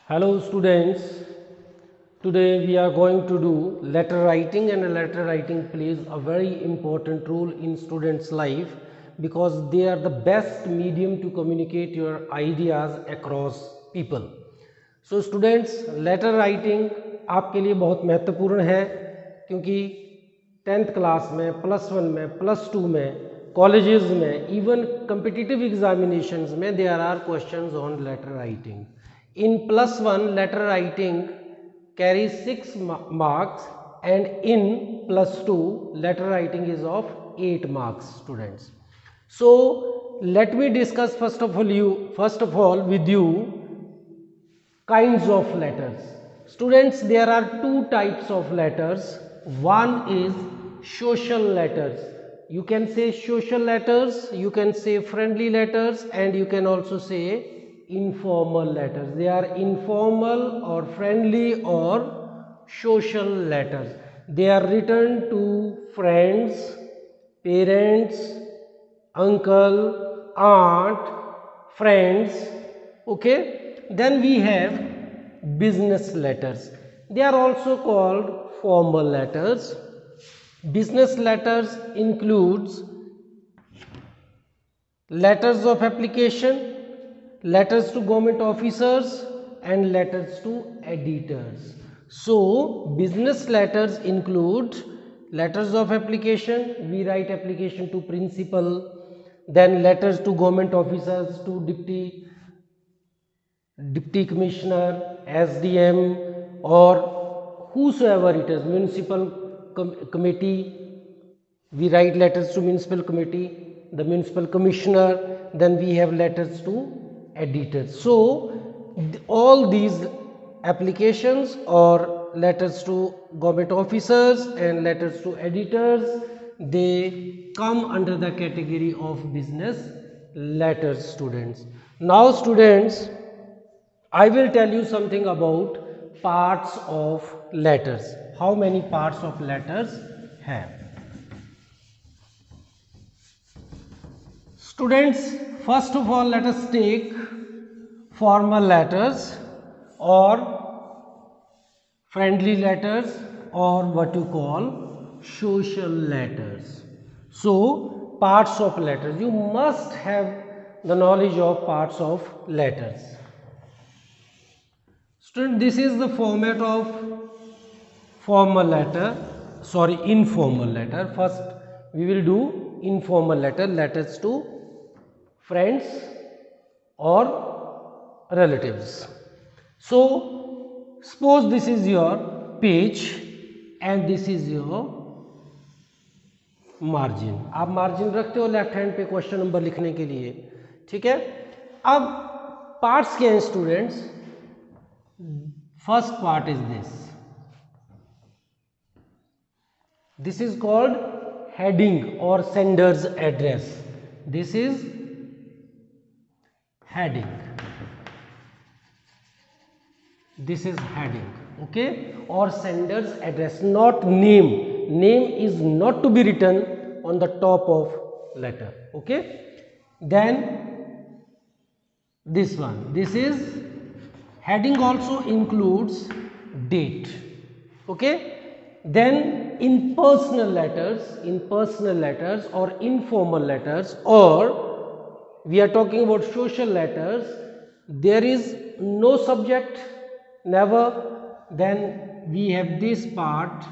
Hello students, today we are going to do letter writing, and letter writing plays a very important role in students life because they are the best medium to communicate your ideas across people. So students, letter writing आपके लिए बहुत महत्वपूर्ण है क्योंकि 10th class में, +1 में, +2 में, colleges में, इवन कम्पिटिटिव एग्जामिनेशंस में there are questions on letter writing. In +1 letter writing carries 6 marks, and in +2 letter writing is of 8 marks students. So let me discuss first of all with you kinds of letters. Students, there are two types of letters. One is social letters. You can say social letters, you can say friendly letters, and you can also say informal letters. They are informal or friendly or social letters. They are written to friends, parents, uncle, aunt, friends. Okay, then we have business letters. They are also called formal letters. Business letters includes letters of application, letters to government officers, and letters to editors. So business letters include letters of application. We write application to principal, then letters to government officers, to deputy commissioner, SDM, or whosoever it is, municipal committee. We write letters to municipal committee, the municipal commissioner, then we have letters to editors. So all these applications or letters to government officers and letters to editors, they come under the category of business letters students. Now students, I will tell you something about parts of letters. How many parts of letters have? Students, first of all, let us take formal letters or friendly letters or what you call social letters. So, parts of letters. You must have the knowledge of parts of letters. Student, this is the format of informal letter. First, we will do informal letter, letters to friends or relatives. So suppose this is your page and this is your margin. आप margin रखते हो left hand पे question number लिखने के लिए, ठीक है. अब पार्ट्स क्या हैं students? First part is this is called heading or sender's address. This is heading. This is heading, okay, or sender's address, not name. Name is not to be written on the top of letter, okay. Then this one, this is heading, also includes date, okay. Then in personal letters or informal letters, or we are talking about social letters, there is no subject, never. Then we have this part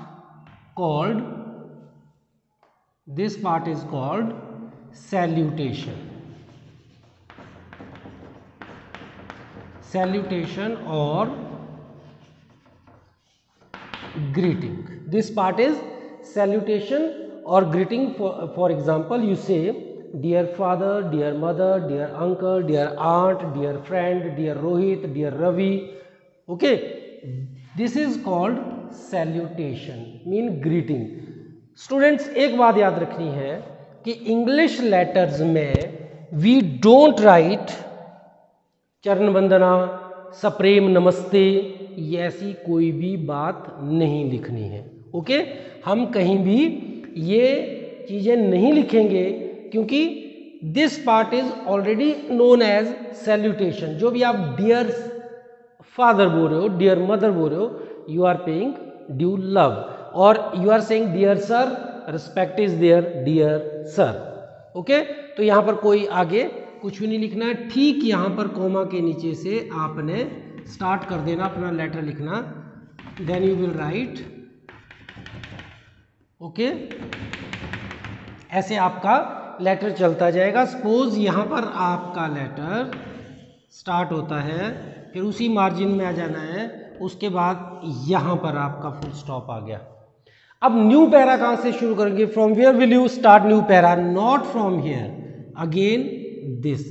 is called salutation or greeting. This part is salutation or greeting. For example, you say dear father, dear mother, dear uncle, dear aunt, dear friend, dear Rohit, dear Ravi, okay. This is called salutation, mean greeting. Students, एक बात याद रखनी है कि English letters में we don't write चरण वंदना, सप्रेम नमस्ते, ये ऐसी कोई भी बात नहीं लिखनी है, ओके. हम कहीं भी ये चीज़ें नहीं लिखेंगे क्योंकि this part is already known as salutation. जो भी आप डियर फादर बोल रहे हो, डियर मदर बोल रहे हो, you are paying due love, और you are saying dear sir, respect is there dear sir. Okay, तो यहाँ पर कोई आगे कुछ भी नहीं लिखना है। ठीक यहाँ पर कॉमा के नीचे से आपने स्टार्ट कर देना अपना लेटर लिखना, then you will write. Okay, ऐसे आपका लेटर चलता जाएगा। सपोज यहाँ पर आपका लेटर स्टार्ट होता है, फिर उसी मार्जिन में आ जाना है, उसके बाद यहाँ पर आपका फुल स्टॉप आ गया। अब न्यू पैरा कहाँ से शुरू करेंगे? From where will you start new para? Not from here, again this.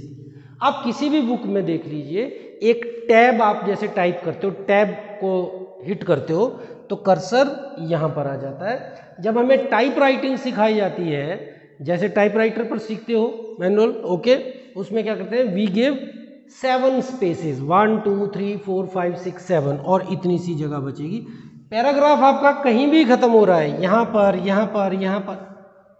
आप किसी भी बुक में देख लीजिए, एक टैब आप जैसे टाइप करते हो, टैब को हिट करते हो तो कर्सर यहाँ पर आ जाता है। जब हमें टाइप राइटिंग सिखाई जाती है, जैसे टाइपराइटर पर सीखते हो मैनुअल, ओके, उसमें क्या करते हैं, वी गिव 7 स्पेसेस, 1 2 3 4 5 6 7, और इतनी सी जगह बचेगी। पैराग्राफ आपका कहीं भी खत्म हो रहा है, यहाँ पर, यहाँ पर, यहाँ पर,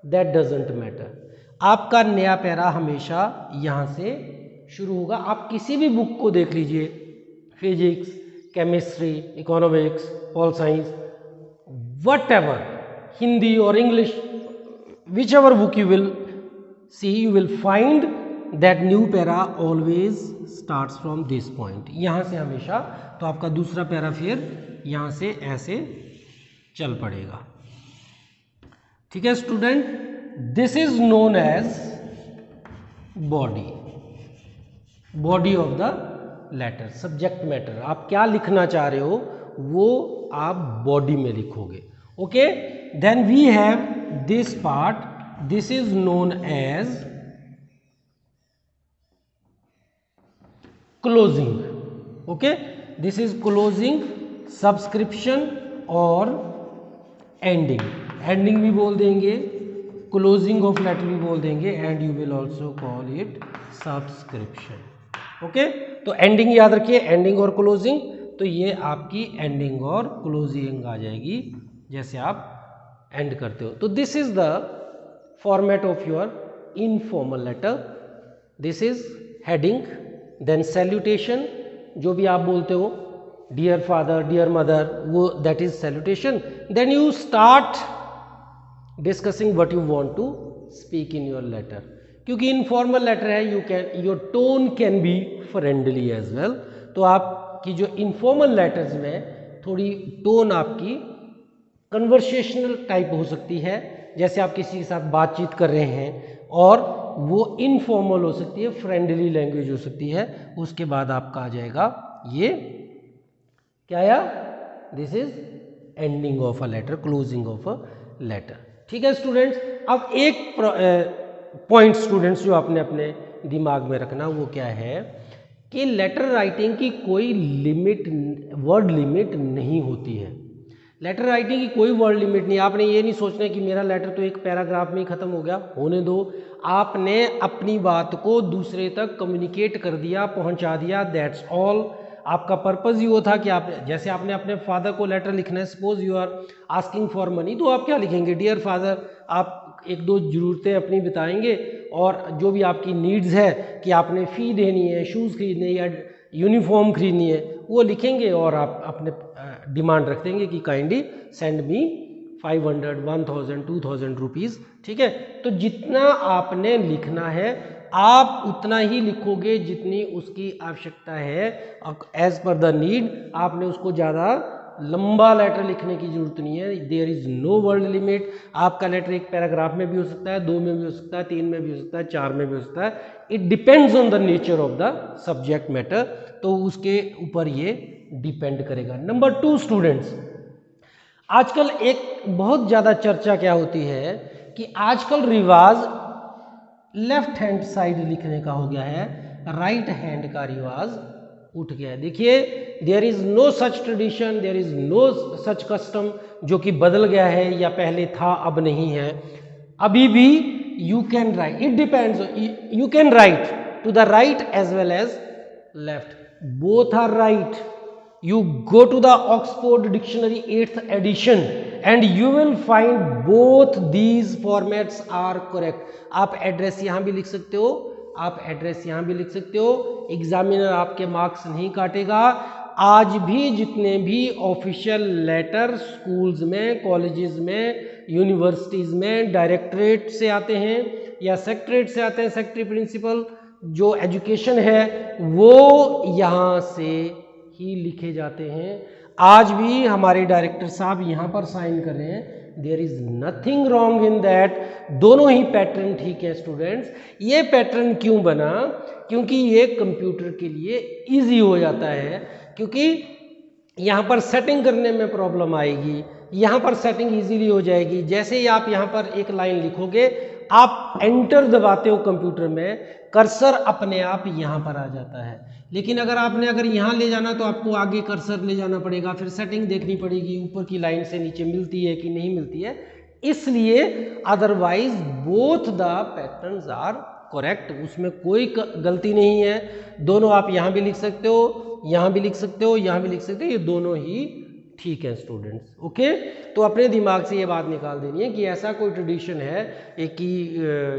दैट डजंट मैटर। आपका नया पैरा हमेशा यहाँ से शुरू होगा। आप किसी भी बुक को देख लीजिए, physics, chemistry, economics, pol science, whatever, Hindi और English, whichever book you will see, you will find that new para always starts from this point, यहाँ से हमेशा। तो आपका दूसरा पैरा फिर यहाँ से ऐसे चल पड़ेगा। ठीक है student, this is known as body, body of the letter, subject matter. आप क्या लिखना चाह रहे हो वो आप बॉडी में लिखोगे। Okay, then we have this part, this is known as closing. Okay, this is closing, subscription और एंडिंग। एंडिंग भी बोल देंगे, क्लोजिंग ऑफ लेटर भी बोल देंगे, and you will also call it subscription. Okay, तो एंडिंग याद रखिए, एंडिंग और क्लोजिंग। तो ये आपकी एंडिंग और क्लोजिंग आ जाएगी जैसे आप एंड करते हो। तो this is the format of your informal letter. This is heading, then salutation, जो भी आप बोलते हो, डियर फादर, डियर मदर, वो that is salutation. Then you start discussing what you want to speak in your letter. क्योंकि informal letter है, you can, your tone can be friendly as well. तो आपकी जो इनफॉर्मल लेटर्स में थोड़ी tone आपकी conversational type हो सकती है, जैसे आप किसी के साथ बातचीत कर रहे हैं, और वो इनफॉर्मल हो सकती है, फ्रेंडली लैंग्वेज हो सकती है। उसके बाद आपका आ जाएगा ये क्या आया, this is ending of a letter, closing of a letter. ठीक है स्टूडेंट्स, अब एक पॉइंट स्टूडेंट्स जो आपने अपने दिमाग में रखना वो क्या है कि लेटर राइटिंग की कोई लिमिट, वर्ड लिमिट नहीं होती है। लेटर राइटिंग की कोई वर्ड लिमिट नहीं। आपने ये नहीं सोचना कि मेरा लेटर तो एक पैराग्राफ में ही खत्म हो गया, होने दो। आपने अपनी बात को दूसरे तक कम्युनिकेट कर दिया, पहुंचा दिया, दैट्स ऑल। आपका पर्पज़ ही वो था कि आप, जैसे आपने अपने फादर को लेटर लिखना है, suppose you are asking for money, तो आप क्या लिखेंगे, डियर फादर। आप एक दो ज़रूरतें अपनी बताएंगे, और जो भी आपकी नीड्स है कि आपने फ़ी देनी है, शूज़ खरीदने या यूनिफॉर्म खरीदनी है, वो लिखेंगे, और आप अपने डिमांड रख देंगे कि काइंडली सेंड मी 500, 1000, 2000 रुपीज़। ठीक है, तो जितना आपने लिखना है आप उतना ही लिखोगे जितनी उसकी आवश्यकता है, एज पर द नीड। आपने उसको ज़्यादा लंबा लेटर लिखने की जरूरत नहीं है। There is no word limit. आपका लेटर एक पैराग्राफ में भी हो सकता है, 2 में भी हो सकता है, 3 में भी हो सकता है, 4 में भी हो सकता है। It depends on the nature of the subject matter, तो उसके ऊपर ये डिपेंड करेगा। नंबर 2 स्टूडेंट्स, आजकल एक बहुत ज़्यादा चर्चा क्या होती है कि आजकल रिवाज लेफ्ट हैंड साइड लिखने का हो गया है, राइट हैंड का रिवाज उठ गया है। देखिए, there is no such tradition, there is no such custom जो कि बदल गया है या पहले था अब नहीं है। अभी भी you can write, it depends, you can write to the right as well as left, both are right. You go to the Oxford Dictionary 8th edition and you will find both these formats are correct. आप address यहाँ भी लिख सकते हो, आप address यहाँ भी लिख सकते हो। एग्जामिनर आपके मार्क्स नहीं काटेगा। आज भी जितने भी ऑफिशियल लेटर स्कूल्स में, कॉलेजेस में, यूनिवर्सिटीज़ में डायरेक्टरेट से आते हैं या सेक्रेटरेट से आते हैं, सेक्रेटरी प्रिंसिपल, जो एजुकेशन है वो यहाँ से ही लिखे जाते हैं। आज भी हमारे डायरेक्टर साहब यहाँ पर साइन कर रहे हैं, there is nothing wrong in that, दोनों ही पैटर्न ठीक है स्टूडेंट्स। ये पैटर्न क्यों बना? क्योंकि ये कंप्यूटर के लिए इजी हो जाता है, क्योंकि यहाँ पर सेटिंग करने में प्रॉब्लम आएगी, यहाँ पर सेटिंग इजीली हो जाएगी। जैसे ही आप यहाँ पर एक लाइन लिखोगे, आप एंटर दबाते हो कंप्यूटर में, कर्सर अपने आप यहाँ पर आ जाता है। लेकिन अगर यहाँ ले जाना तो आपको आगे कर्सर ले जाना पड़ेगा, फिर सेटिंग देखनी पड़ेगी, ऊपर की लाइन से नीचे मिलती है कि नहीं मिलती है, इसलिए otherwise both the patterns are correct, उसमें कोई गलती नहीं है। दोनों आप यहाँ भी लिख सकते हो, यहाँ भी लिख सकते हो, यहाँ भी लिख सकते हो, ये दोनों ही ठीक है स्टूडेंट्स। ओके, तो अपने दिमाग से ये बात निकाल देनी है कि ऐसा कोई ट्रेडिशन है कि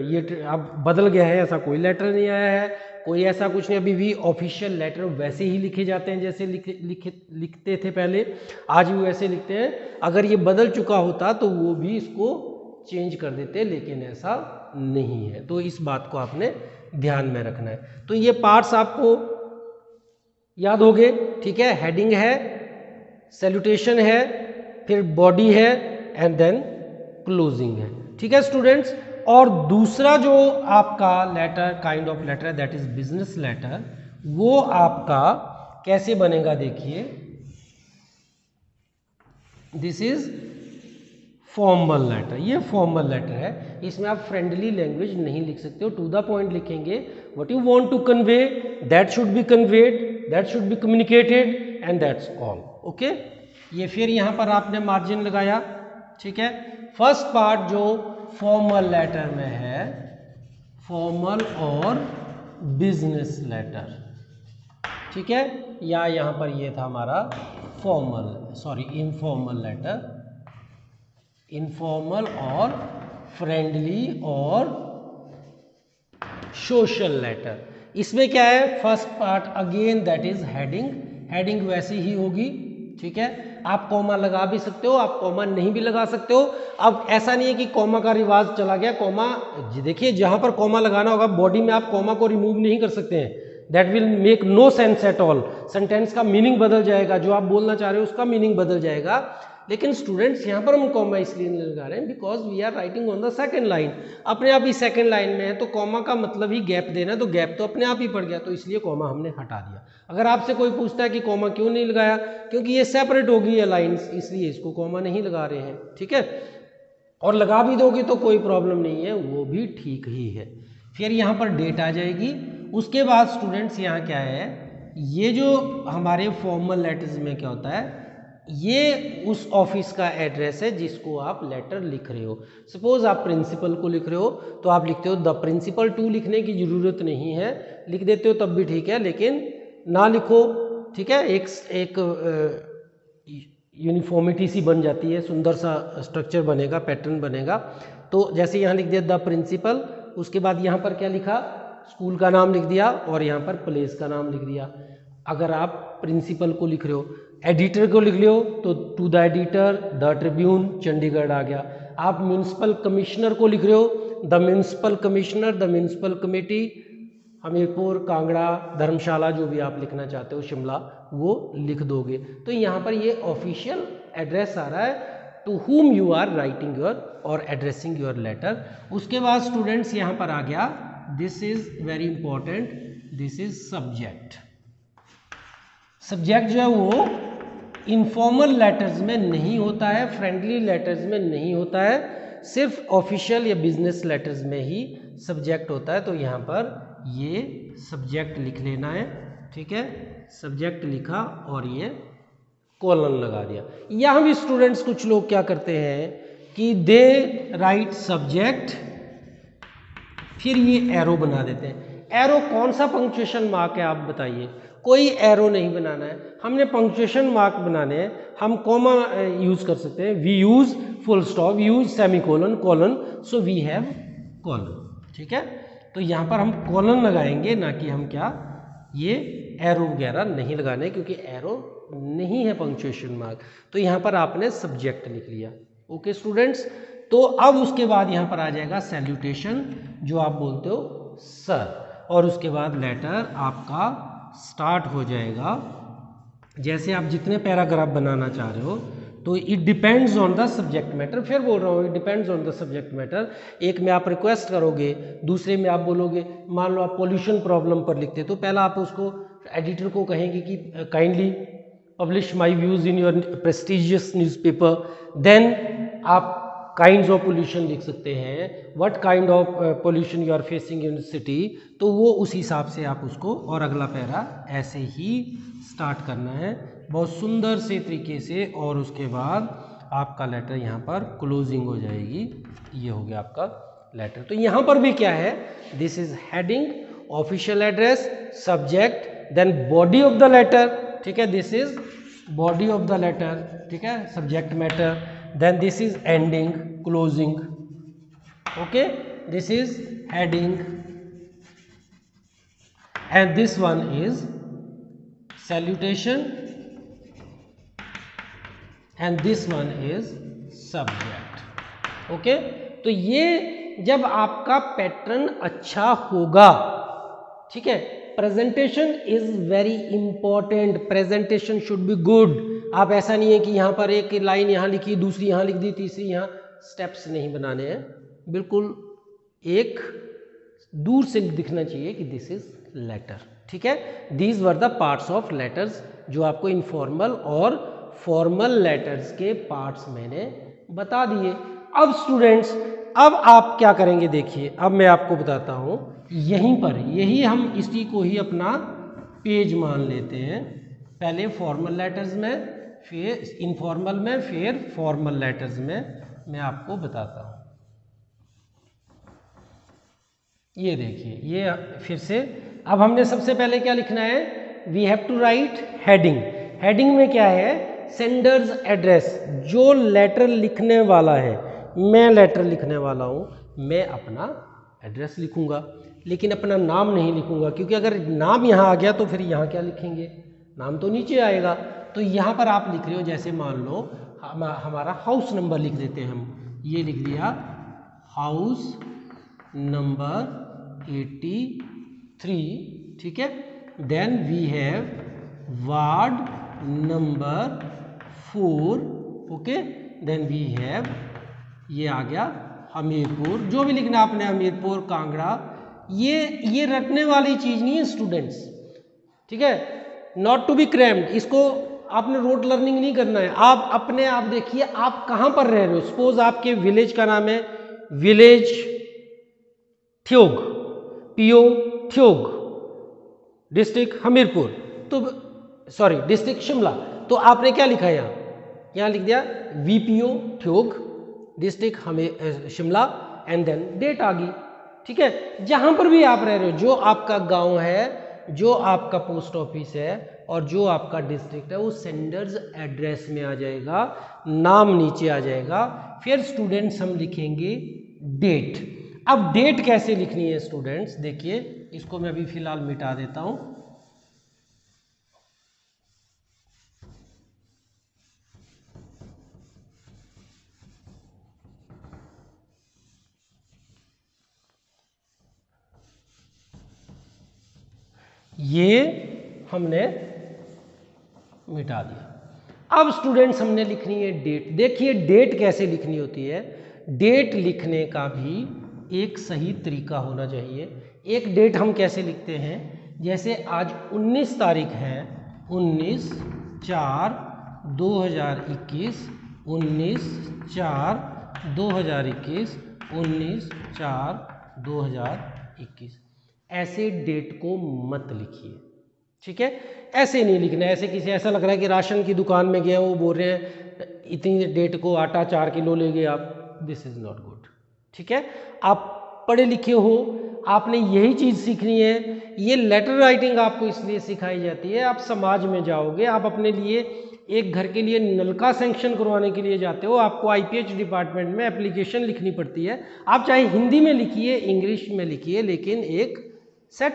ये अब बदल गया है, ऐसा कोई लेटर नहीं आया है, कोई ऐसा कुछ नहीं। अभी भी ऑफिशियल लेटर वैसे ही लिखे जाते हैं जैसे लिखते थे पहले, आज भी वैसे लिखते हैं। अगर ये बदल चुका होता तो वो भी इसको चेंज कर देते, लेकिन ऐसा नहीं है। तो इस बात को आपने ध्यान में रखना है। तो ये पार्ट्स आपको याद हो गए, ठीक है। हेडिंग है, सैल्यूटेशन है, फिर बॉडी है एंड देन क्लोजिंग है, ठीक है स्टूडेंट्स। और दूसरा जो आपका लेटर, काइंड ऑफ लेटर है, दैट इज बिजनेस लेटर, वो आपका कैसे बनेगा देखिए। दिस इज फॉर्मल लेटर, ये फॉर्मल लेटर है, इसमें आप फ्रेंडली लैंग्वेज नहीं लिख सकते हो, टू द पॉइंट लिखेंगे। What you want to convey, that should be conveyed, that should be communicated and that's all. Okay, ये फिर यहाँ पर आपने मार्जिन लगाया, ठीक है। फर्स्ट पार्ट जो फॉर्मल लेटर में है, फॉर्मल और बिजनेस लेटर, ठीक है। या यहाँ पर ये था हमारा इनफॉर्मल लेटर, इनफॉर्मल और फ्रेंडली और सोशल लेटर। इसमें क्या है, first part again that is heading, heading वैसी ही होगी, ठीक है। आप कॉमा लगा भी सकते हो, आप कॉमा नहीं भी लगा सकते हो। अब ऐसा नहीं है कि कॉमा का रिवाज चला गया, कॉमा देखिए जहां पर कॉमा लगाना होगा बॉडी में आप कॉमा को रिमूव नहीं कर सकते हैं, that will make no sense at all. Sentence का मीनिंग बदल जाएगा, जो आप बोलना चाह रहे हो उसका मीनिंग बदल जाएगा। लेकिन स्टूडेंट्स यहाँ पर हम कॉमा इसलिए नहीं लगा रहे हैं because we are writing on the second line, अपने आप ही सेकंड लाइन में है, तो कॉमा का मतलब ही गैप देना, तो गैप तो अपने आप ही पड़ गया, तो इसलिए कॉमा हमने हटा दिया। अगर आपसे कोई पूछता है कि कॉमा क्यों नहीं लगाया, क्योंकि ये सेपरेट हो गई है लाइन्स, इसलिए इसको कॉमा नहीं लगा रहे हैं, ठीक है। और लगा भी दोगे तो कोई प्रॉब्लम नहीं है, वो भी ठीक ही है। फिर यहाँ पर डेट आ जाएगी। उसके बाद स्टूडेंट्स यहाँ क्या है, ये जो हमारे फॉर्मल लेटर्स में क्या होता है, ये उस ऑफिस का एड्रेस है जिसको आप लेटर लिख रहे हो। सपोज आप प्रिंसिपल को लिख रहे हो तो आप लिखते हो द प्रिंसिपल टू, लिखने की ज़रूरत नहीं है, लिख देते हो तब भी ठीक है, लेकिन ना लिखो, ठीक है। एक यूनिफॉर्मिटी सी बन जाती है, सुंदर सा स्ट्रक्चर बनेगा, पैटर्न बनेगा। तो जैसे यहाँ लिख दिया द प्रिंसिपल, उसके बाद यहाँ पर क्या लिखा, स्कूल का नाम लिख दिया और यहाँ पर प्लेस का नाम लिख दिया। अगर आप प्रिंसिपल को लिख रहे हो, एडिटर को लिख रहे हो तो to the editor, the Tribune, Chandigarh आ गया। आप म्यूनसिपल कमिश्नर को लिख रहे हो, the municipal commissioner, the municipal committee, Hamirpur, Kangra, Dharamshala, जो भी आप लिखना चाहते हो, शिमला, वो लिख दोगे। तो यहाँ पर ये ऑफिशियल एड्रेस आ रहा है to whom you are writing your or addressing your letter। उसके बाद स्टूडेंट्स यहाँ पर आ गया, this is very important, this is subject. Subject जो है वो इनफॉर्मल लेटर्स में नहीं होता है, फ्रेंडली लेटर्स में नहीं होता है, सिर्फ ऑफिशियल या बिजनेस लेटर्स में ही सब्जेक्ट होता है। तो यहाँ पर ये सब्जेक्ट लिख लेना है, ठीक है। सब्जेक्ट लिखा और ये कॉलन लगा दिया। यहाँ भी स्टूडेंट्स कुछ लोग क्या करते हैं कि दे राइट सब्जेक्ट, फिर ये एरो बना देते हैं। एरो कौन सा पंक्चुएशन मार्क है आप बताइए, कोई एरो नहीं बनाना है, हमने पंक्चुएशन मार्क बनाने हैं। हम कॉमा यूज कर सकते हैं, we use full stop, use semicolon, colon, so we have colon, ठीक है। तो यहाँ पर हम कॉलन लगाएंगे, ना कि हम क्या ये एरो वगैरह नहीं लगाने, क्योंकि एरो नहीं है पंक्चुएशन मार्क। तो यहाँ पर आपने सब्जेक्ट लिख लिया। ओके स्टूडेंट्स, तो अब उसके बाद यहाँ पर आ जाएगा सैल्यूटेशन, जो आप बोलते हो सर, और उसके बाद लेटर आपका स्टार्ट हो जाएगा। जैसे आप जितने पैराग्राफ बनाना चाह रहे हो, तो it depends on the subject matter. फिर बोल रहा हूँ, it depends on the subject matter. एक में आप रिक्वेस्ट करोगे, दूसरे में आप बोलोगे, मान लो आप पोल्यूशन प्रॉब्लम पर लिखते, तो पहला आप उसको एडिटर को कहेंगे कि kindly publish my views in your prestigious newspaper. Then आप काइंड्स ऑफ पोल्यूशन लिख सकते हैं, what kind of pollution you are facing in city, तो वो उस हिसाब से आप उसको, और अगला पैरा ऐसे ही स्टार्ट करना है बहुत सुंदर से तरीके से, और उसके बाद आपका लेटर यहाँ पर क्लोजिंग हो जाएगी। ये हो गया आपका लेटर। तो यहाँ पर भी क्या है, this is heading, official address, subject, then body of the letter, ठीक है, this is body of the letter, ठीक है, subject matter, then this is ending, closing, okay, this is heading, and this one is salutation, and this one is subject, okay। तो ये जब आपका pattern अच्छा होगा, ठीक है, presentation is very important, presentation should be good. आप ऐसा नहीं है कि यहाँ पर एक लाइन यहाँ लिखी, दूसरी यहाँ लिख दी, तीसरी यहाँ, स्टेप्स नहीं बनाने हैं, बिल्कुल एक दूर से दिखना चाहिए कि दिस इज लेटर, ठीक है। These were the parts of letters, जो आपको इनफॉर्मल और फॉर्मल लेटर्स के पार्ट्स मैंने बता दिए। अब स्टूडेंट्स, अब आप क्या करेंगे, देखिए अब मैं आपको बताता हूँ। यहीं पर यही हम इसी को ही अपना पेज मान लेते हैं, पहले फॉर्मल लेटर्स में, फिर इनफॉर्मल में, फिर फॉर्मल लेटर्स में मैं आपको बताता हूँ। ये देखिए, ये फिर से अब हमने सबसे पहले क्या लिखना है, we have to write heading. Heading में क्या है, सेंडर्स एड्रेस, जो लेटर लिखने वाला है, मैं लेटर लिखने वाला हूँ, मैं अपना एड्रेस लिखूंगा, लेकिन अपना नाम नहीं लिखूंगा, क्योंकि अगर नाम यहाँ आ गया तो फिर यहाँ क्या लिखेंगे, नाम तो नीचे आएगा। तो यहाँ पर आप लिख रहे हो, जैसे मान लो हमारा हाउस नंबर लिख देते हैं हम, ये लिख दिया हाउस नंबर 83, ठीक है। Then we have ward number 4, okay. Then we have, ये आ गया हमीरपुर, जो भी लिखना आपने, हमीरपुर, कांगड़ा, ये रटने वाली चीज नहीं है स्टूडेंट्स, ठीक है, नॉट टू बी क्रैम्ड। इसको आपने रोट लर्निंग नहीं करना है, आप अपने आप देखिए आप कहां पर रह रहे हो। सपोज आपके विलेज का नाम है विलेज ठ्योग, पीओ ठ्योग, डिस्ट्रिक्ट हमीरपुर, तो सॉरी डिस्ट्रिक्ट शिमला, तो आपने क्या लिखा है, यहाँ लिख दिया वीपीओ ठ्योग, डिस्ट्रिक्ट हमें शिमला, एंड देन डेट आ गई, ठीक है। जहां पर भी आप रह रहे हो, जो आपका गांव है, जो आपका पोस्ट ऑफिस है, और जो आपका डिस्ट्रिक्ट है, वो सेंडर्स एड्रेस में आ जाएगा, नाम नीचे आ जाएगा। फिर स्टूडेंट्स हम लिखेंगे डेट। अब डेट कैसे लिखनी है स्टूडेंट्स, देखिए इसको मैं अभी फिलहाल मिटा देता हूं। ये हमने मिटा दिया। अब स्टूडेंट्स हमने लिखनी है डेट। देखिए डेट कैसे लिखनी होती है, डेट लिखने का भी एक सही तरीका होना चाहिए। एक डेट हम कैसे लिखते हैं, जैसे आज 19 तारीख है, 19/4/2021, 19/4/2021, 19/4/2021, ऐसे डेट को मत लिखिए, ठीक है। ऐसे नहीं लिखना है, ऐसे किसी ऐसा लग रहा है कि राशन की दुकान में गया, वो बोल रहे हैं इतनी डेट को आटा 4 किलो ले गए आप, दिस इज नॉट गुड, ठीक है। आप पढ़े लिखे हो, आपने यही चीज़ सीखनी है। ये लेटर राइटिंग आपको इसलिए सिखाई जाती है, आप समाज में जाओगे, आप अपने लिए एक घर के लिए नलका सैंक्शन करवाने के लिए जाते हो, आपको आईपीएच डिपार्टमेंट में एप्लीकेशन लिखनी पड़ती है। आप चाहे हिंदी में लिखिए, इंग्लिश में लिखिए, लेकिन एक सेट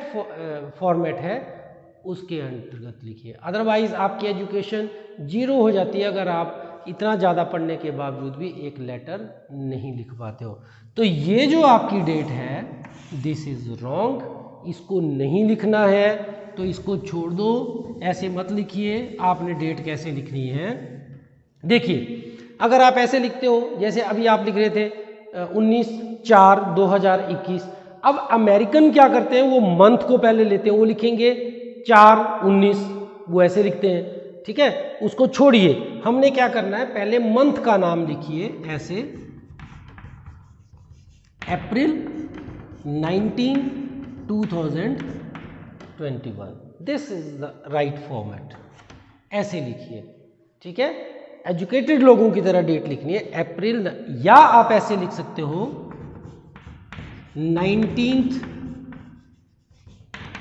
फॉर्मेट है, उसके अंतर्गत लिखिए। अदरवाइज आपकी एजुकेशन जीरो हो जाती है अगर आप इतना ज़्यादा पढ़ने के बावजूद भी एक लेटर नहीं लिख पाते हो। तो ये जो आपकी डेट है दिस इज़ रॉन्ग, इसको नहीं लिखना है तो इसको छोड़ दो, ऐसे मत लिखिए। आपने डेट कैसे लिखनी है देखिए, अगर आप ऐसे लिखते हो जैसे अभी आप लिख रहे थे 19/4/2021। अब अमेरिकन क्या करते हैं, वो मंथ को पहले लेते हैं, वो लिखेंगे 4/19, वो ऐसे लिखते हैं, ठीक है। उसको छोड़िए, हमने क्या करना है, पहले मंथ का नाम लिखिए ऐसे अप्रैल 19, 2021। This is the right format, ऐसे लिखिए, ठीक है। एजुकेटेड लोगों की तरह डेट लिखनी है अप्रैल, या आप ऐसे लिख सकते हो 19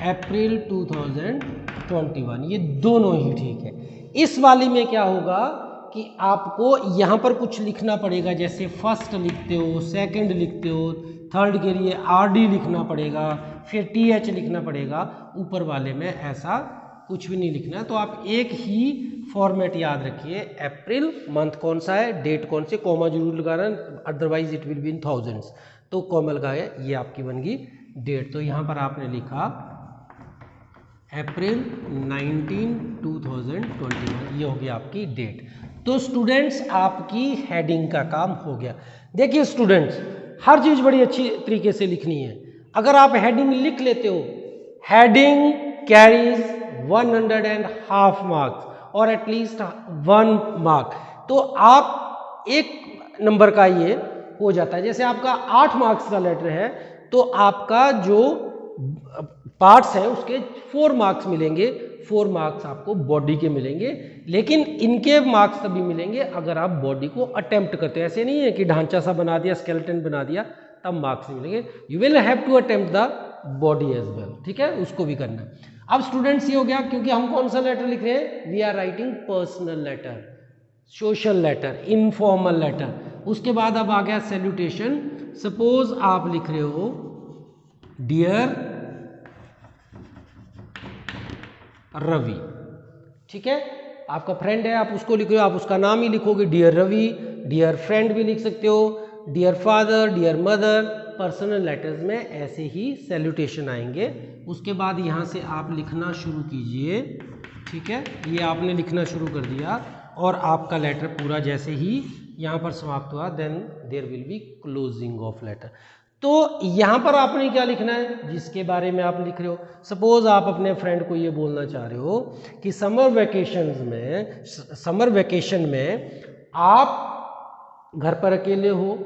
अप्रैल 2021, ये दोनों ही ठीक है। इस वाली में क्या होगा कि आपको यहाँ पर कुछ लिखना पड़ेगा, जैसे फर्स्ट लिखते हो, सेकंड लिखते हो, थर्ड के लिए RD लिखना पड़ेगा, फिर TH लिखना पड़ेगा। ऊपर वाले में ऐसा कुछ भी नहीं लिखना है। तो आप एक ही फॉर्मेट याद रखिए, अप्रैल, मंथ कौन सा है, डेट कौन सी, कॉमा जरूर लगाना, otherwise it will be in thousands. तो कॉमा लगाया, ये आपकी बन गई डेट। तो यहाँ पर आपने लिखा अप्रैल 19, 2021, ये हो गया आपकी डेट। तो स्टूडेंट्स आपकी हेडिंग का काम हो गया। देखिए स्टूडेंट्स, हर चीज़ बड़ी अच्छी तरीके से लिखनी है। अगर आप हेडिंग लिख लेते हो, हेडिंग कैरीज 1.5 मार्क्स और एटलीस्ट 1 मार्क, तो आप एक नंबर का ये हो जाता है। जैसे आपका 8 मार्क्स का लेटर है तो आपका जो पार्ट्स हैं उसके 4 मार्क्स मिलेंगे, 4 मार्क्स आपको बॉडी के मिलेंगे। लेकिन इनके मार्क्स तभी मिलेंगे अगर आप बॉडी को अटेम्प्ट करते हो। ऐसे नहीं है कि ढांचा सा बना दिया, स्केलेटन बना दिया, तब मार्क्स मिलेंगे। You will have to attempt the body as well, ठीक है, उसको भी करना है। अब स्टूडेंट्स ये हो गया, क्योंकि हम कौन सा लेटर लिख रहे हैं, we are writing personal letter, social letter, informal letter. उसके बाद अब आ गया सैल्यूटेशन। सपोज आप लिख रहे हो डियर रवि, ठीक है, आपका फ्रेंड है, आप उसको लिख रहे हो, आप उसका नाम ही लिखोगे डियर रवि। डियर फ्रेंड भी लिख सकते हो, dear father, dear mother. Personal letters में ऐसे ही सैल्यूटेशन आएंगे। उसके बाद यहाँ से आप लिखना शुरू कीजिए, ठीक है, ये आपने लिखना शुरू कर दिया और आपका लेटर पूरा जैसे ही यहाँ पर समाप्त हुआ, then there will be closing of letter. तो यहाँ पर आपने क्या लिखना है, जिसके बारे में आप लिख रहे हो। सपोज आप अपने फ्रेंड को ये बोलना चाह रहे हो कि समर वेकेशन में आप घर पर अकेले हो,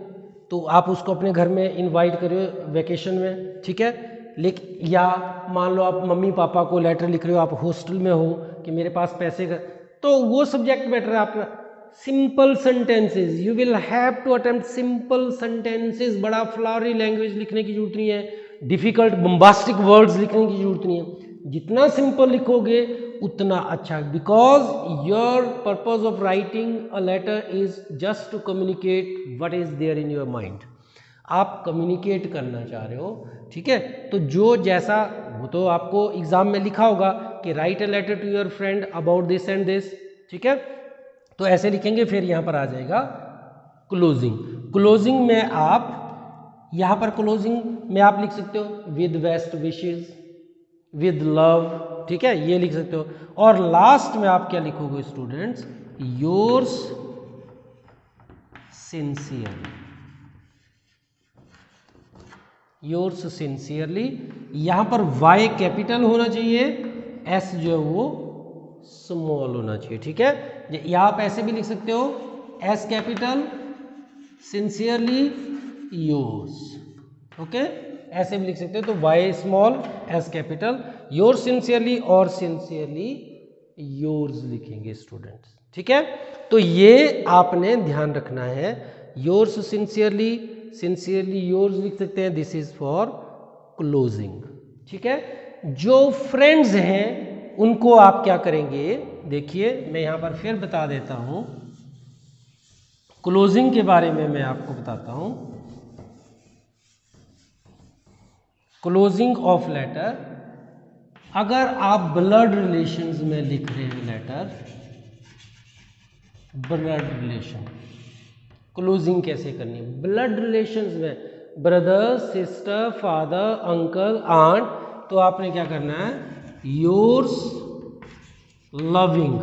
तो आप उसको अपने घर में इनवाइट करो वेकेशन में, ठीक है। लेकिन या मान लो आप मम्मी पापा को लेटर लिख रहे हो, आप हॉस्टल में हो कि मेरे पास पैसे का, तो वो सब्जेक्ट मैटर है आपका। Simple sentences, you will have to attempt simple sentences. बड़ा फ्लावरी लैंग्वेज लिखने की जरूरत नहीं है, डिफिकल्ट बम्बास्टिक वर्ड्स लिखने की जरूरत नहीं है। जितना सिंपल लिखोगे उतना अच्छा, because your purpose of writing a letter is just to communicate what is there in your mind. आप कम्युनिकेट करना चाह रहे हो, ठीक है। तो जो जैसा, वो तो आपको एग्जाम में लिखा होगा कि write a letter to your friend about this and this, ठीक है, तो ऐसे लिखेंगे। फिर यहाँ पर आ जाएगा क्लोजिंग। क्लोजिंग में आप यहाँ पर क्लोजिंग में आप लिख सकते हो with best wishes, with love, ठीक है, ये लिख सकते हो। और लास्ट में आप क्या लिखोगे students, yours sincerely, yours sincerely. यहाँ पर वाई कैपिटल होना चाहिए, एस जो है वो स्मॉल होना चाहिए, ठीक है। यहाँ आप ऐसे भी लिख सकते हो, S capital, sincerely yours, okay, ऐसे भी लिख सकते हो। तो Y small, S capital, yours sincerely और सिंसियरली योर्स लिखेंगे स्टूडेंट्स, ठीक है। तो ये आपने ध्यान रखना है, योर्स सिंसियरली, सिंसियरली योर्स लिख सकते हैं, दिस इज फॉर क्लोजिंग, ठीक है। जो फ्रेंड्स हैं उनको आप क्या करेंगे, देखिए मैं यहाँ पर फिर बता देता हूँ, क्लोजिंग के बारे में मैं आपको बताता हूँ। क्लोजिंग ऑफ लेटर, अगर आप ब्लड रिलेशंस में लिख रहे हैं लेटर, ब्लड रिलेशन, क्लोजिंग कैसे करनी है ब्लड रिलेशंस में, brother, sister, father, uncle, aunt, तो आपने क्या करना है, योर्स लविंग,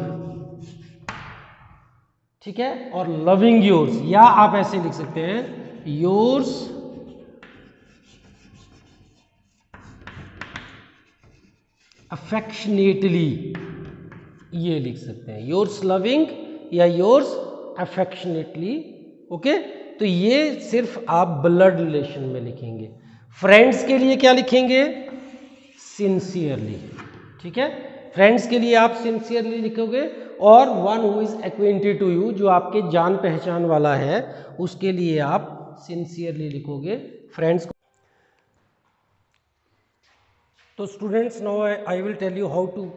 ठीक है, और लविंग योर्स, या आप ऐसे लिख सकते हैं योर्स अफेक्शनेटली, ये लिख सकते हैं योर्स लविंग या योर्स अफेक्शनेटली। ओके, तो ये सिर्फ आप ब्लड रिलेशन में लिखेंगे। फ्रेंड्स के लिए क्या लिखेंगे, सिंसियरली, ठीक है, फ्रेंड्स के लिए आप सिंसियरली लिखोगे, और one who is acquainted to you, जो आपके जान पहचान वाला है, उसके लिए आप सिंसियरली लिखोगे फ्रेंड्स। तो students, now I will tell you how to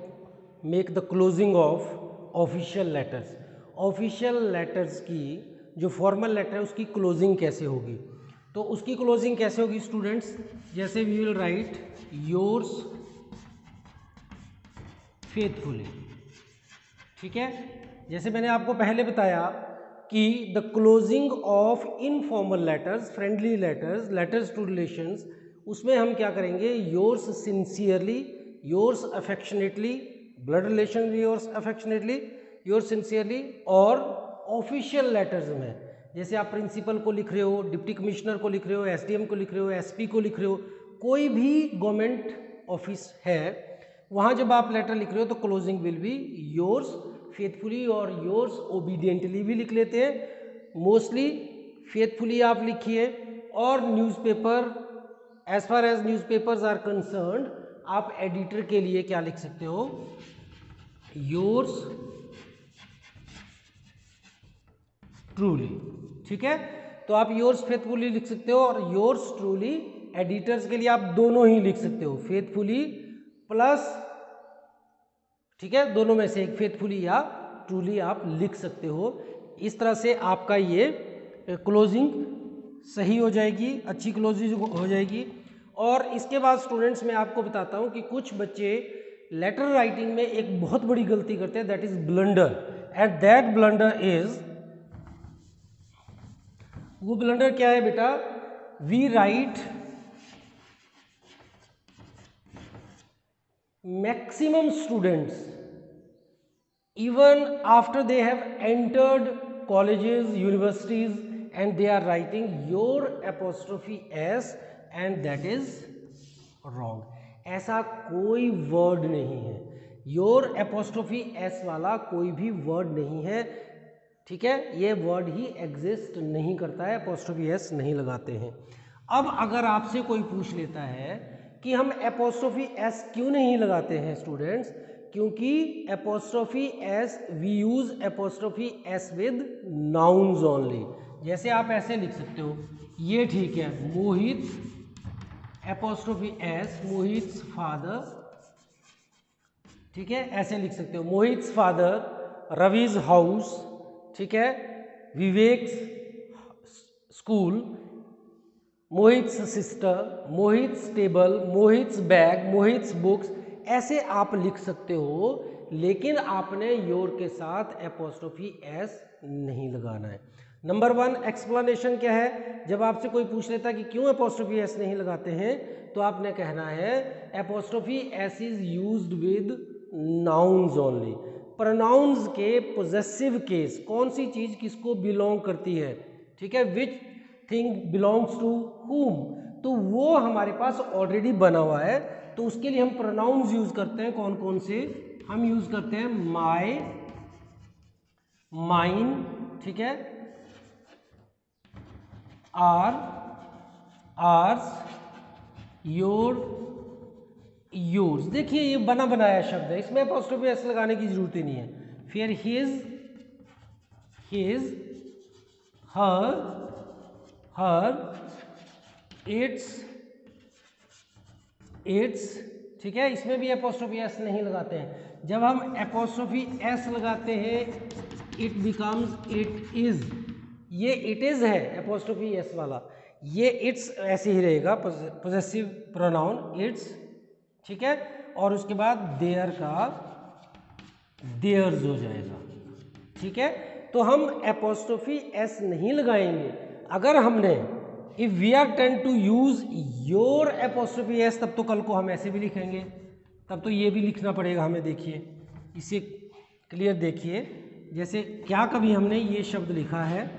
make the closing of official letters. Official letters की जो फॉर्मल लेटर है उसकी क्लोजिंग कैसे होगी, तो उसकी क्लोजिंग कैसे होगी स्टूडेंट्स, जैसे we will write yours faithfully, ठीक है, जैसे मैंने आपको पहले बताया कि the closing of informal letters, friendly letters, letters to relations, उसमें हम क्या करेंगे, yours sincerely, yours affectionately, blood relation yours affectionately, yours sincerely, और ऑफिशियल लेटर्स में जैसे आप प्रिंसिपल को लिख रहे हो, डिप्टी कमिश्नर को लिख रहे हो, एसडीएम को लिख रहे हो, एसपी को लिख रहे हो, कोई भी गवर्नमेंट ऑफिस है, वहाँ जब आप लेटर लिख रहे हो तो closing will be yours faithfully और योर्स ओबीडियंटली भी लिख लेते हैं। मोस्टली फेथफुली आप लिखिए, और newspaper, as far as newspapers are concerned, आप एडिटर के लिए क्या लिख सकते हो, योर्स ट्रूली, ठीक है, तो आप योर्स फेथफुली लिख सकते हो, और योर्स ट्रूली एडिटर्स के लिए आप दोनों ही लिख सकते हो, फेथफुली प्लस, ठीक है, दोनों में से एक, फेथफुली या ट्रूली आप लिख सकते हो। इस तरह से आपका ये क्लोजिंग सही हो जाएगी, अच्छी क्लोजिंग हो जाएगी। और इसके बाद स्टूडेंट्स मैं आपको बताता हूँ कि कुछ बच्चे लेटर राइटिंग में एक बहुत बड़ी गलती करते हैं, that is blunder, and that blunder is, वो ब्लंडर क्या है बेटा, we write maximum students even after they have entered colleges, universities, and they are writing your apostrophe s, and that is wrong। ऐसा कोई वर्ड नहीं है, your apostrophe s वाला कोई भी वर्ड नहीं है, ठीक है, ये वर्ड ही एग्जिस्ट नहीं करता है, apostrophe s नहीं लगाते हैं। अब अगर आपसे कोई पूछ लेता है कि हम एपोस्ट्रोफी एस क्यों नहीं लगाते हैं स्टूडेंट्स, क्योंकि apostrophe S, we use apostrophe S with nouns only. जैसे आप ऐसे लिख सकते हो, ये ठीक है, Mohit, apostrophe S, Mohit's father, ठीक है, ऐसे लिख सकते हो, मोहित्स फादर, रविज हाउस, ठीक है, vivax school, Mohit's sister, Mohit's table, Mohit's bag, Mohit's books, ऐसे आप लिख सकते हो, लेकिन आपने योर के साथ एपोस्ट्रोफी एस नहीं लगाना है। नंबर वन एक्सप्लेनेशन क्या है, जब आपसे कोई पूछ लेता है कि क्यों एपोस्ट्रोफी एस नहीं लगाते हैं, तो आपने कहना है apostrophe S is used with nouns only. Pronouns के पोजेसिव केस, कौन सी चीज किसको बिलोंग करती है, ठीक है, which thing belongs to whom, तो वो हमारे पास ऑलरेडी बना हुआ है, तो उसके लिए हम प्रोनाउंस यूज करते हैं। कौन कौन से हम यूज करते हैं, माय, माइन, ठीक है, आर, आर्स, योर, योर्स। देखिए ये बना बनाया शब्द है, इसमें एपोस्ट्रोफी एस लगाने की जरूरत ही नहीं है। फिर his, his, her, her, it's, it's, ठीक है, इसमें भी एपोस्ट्रोफी एस नहीं लगाते हैं। जब हम एपोस्ट्रोफी एस लगाते हैं, इट बिकम्स इट इज, ये इट इज है एपोस्ट्रोफी एस वाला, ये इट्स ऐसे ही रहेगा, पोजेसिव प्रोनाउन इट्स, ठीक है, और उसके बाद देयर का देयर्स हो जाएगा, ठीक है। तो हम एपोस्ट्रोफी एस नहीं लगाएंगे। अगर हमने if we are tend to use your apostrophe S, तब तो कल को हम ऐसे भी लिखेंगे, तब तो ये भी लिखना पड़ेगा हमें। देखिए इसे क्लियर देखिए, जैसे क्या कभी हमने ये शब्द लिखा है,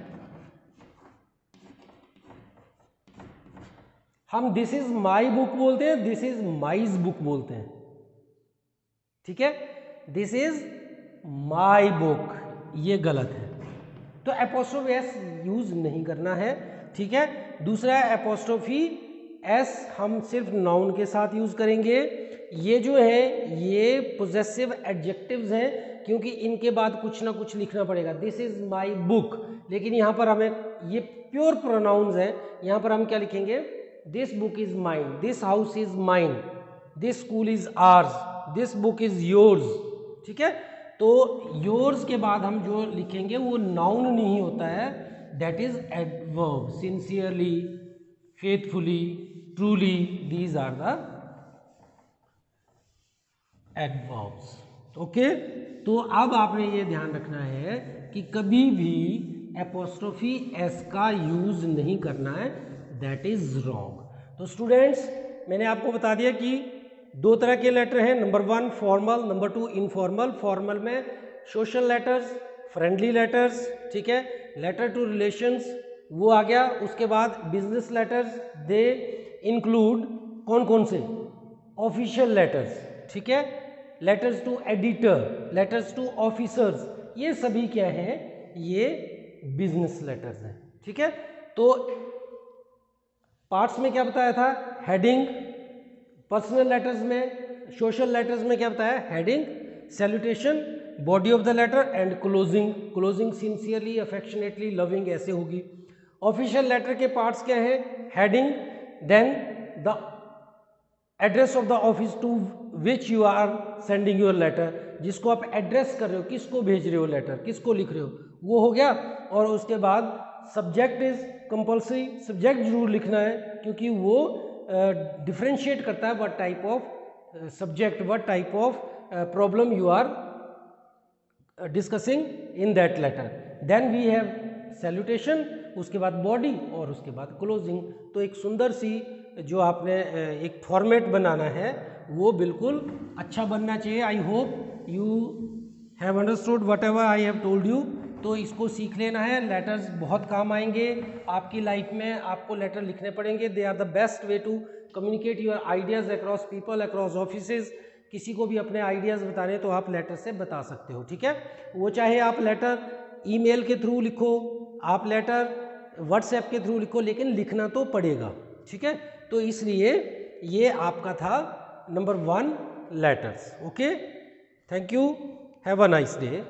हम दिस इज माई बुक बोलते हैं, दिस इज माइज बुक बोलते हैं, ठीक है। दिस इज माई बुक, ये गलत है, तो एपोस्ट्रोफी एस यूज नहीं करना है, ठीक है। दूसरा एपोस्ट्रोफी एस हम सिर्फ नाउन के साथ यूज करेंगे। ये जो है ये पोजेसिव एडजेक्टिव्स हैं, क्योंकि इनके बाद कुछ ना कुछ लिखना पड़ेगा। दिस इज माई बुक, लेकिन यहाँ पर हमें ये प्योर प्रोनाउंस हैं, यहाँ पर हम क्या लिखेंगे, this book is mine, this house is mine, this school is hours, this book is yours, ठीक है। तो योर्स के बाद हम जो लिखेंगे वो नाउन नहीं होता है, that is adverb. Sincerely, faithfully, truly, these are the adverbs, okay. तो अब आपने ये ध्यान रखना है कि कभी भी एपोस्ट्रोफी एस का यूज नहीं करना है, दैट इज रॉन्ग। तो स्टूडेंट्स, मैंने आपको बता दिया कि दो तरह के लेटर हैं, number 1 formal, number 2 informal. Formal में सोशल लेटर्स, फ्रेंडली लेटर्स, ठीक है, लेटर टू रिलेशंस वो आ गया। उसके बाद बिजनेस लेटर्स, दे इंक्लूड कौन कौन से, ऑफिशियल लेटर्स, ठीक है, letters to editor, letters to officers, ये सभी क्या है, ये बिजनेस लेटर्स हैं, ठीक है। तो पार्ट्स में क्या बताया था, हेडिंग। पर्सनल लेटर्स में, सोशल लेटर्स में क्या बताया, heading, salutation, body of the letter and closing. Closing sincerely, affectionately, loving ऐसे होगी। ऑफिशियल लेटर के पार्ट्स क्या है, heading, then the address of the office to which you are sending your letter, जिसको आप एड्रेस कर रहे हो, किसको भेज रहे हो लेटर, किसको लिख रहे हो, वो हो गया। और उसके बाद सब्जेक्ट इज कंपल्सरी, सब्जेक्ट जरूर लिखना है, क्योंकि वो डिफ्रेंशिएट करता है what type of subject, what type of problem you are discussing in that letter. Then we have salutation, उसके बाद बॉडी और उसके बाद क्लोजिंग। तो एक सुंदर सी जो आपने एक फॉर्मेट बनाना है वो बिल्कुल अच्छा बनना चाहिए। I hope you have understood what ever I have told you. तो इसको सीख लेना है, लेटर्स बहुत काम आएंगे आपकी लाइफ में, आपको लेटर लिखने पड़ेंगे। They are the best way to communicate your ideas across people, across offices. किसी को भी अपने आइडियाज़ बताने तो आप लेटर से बता सकते हो, ठीक है। वो चाहे आप लेटर ईमेल के थ्रू लिखो, आप लेटर व्हाट्सएप के थ्रू लिखो, लेकिन लिखना तो पड़ेगा, ठीक है। तो इसलिए ये आपका था number 1 letters, okay. Thank you, have a nice day.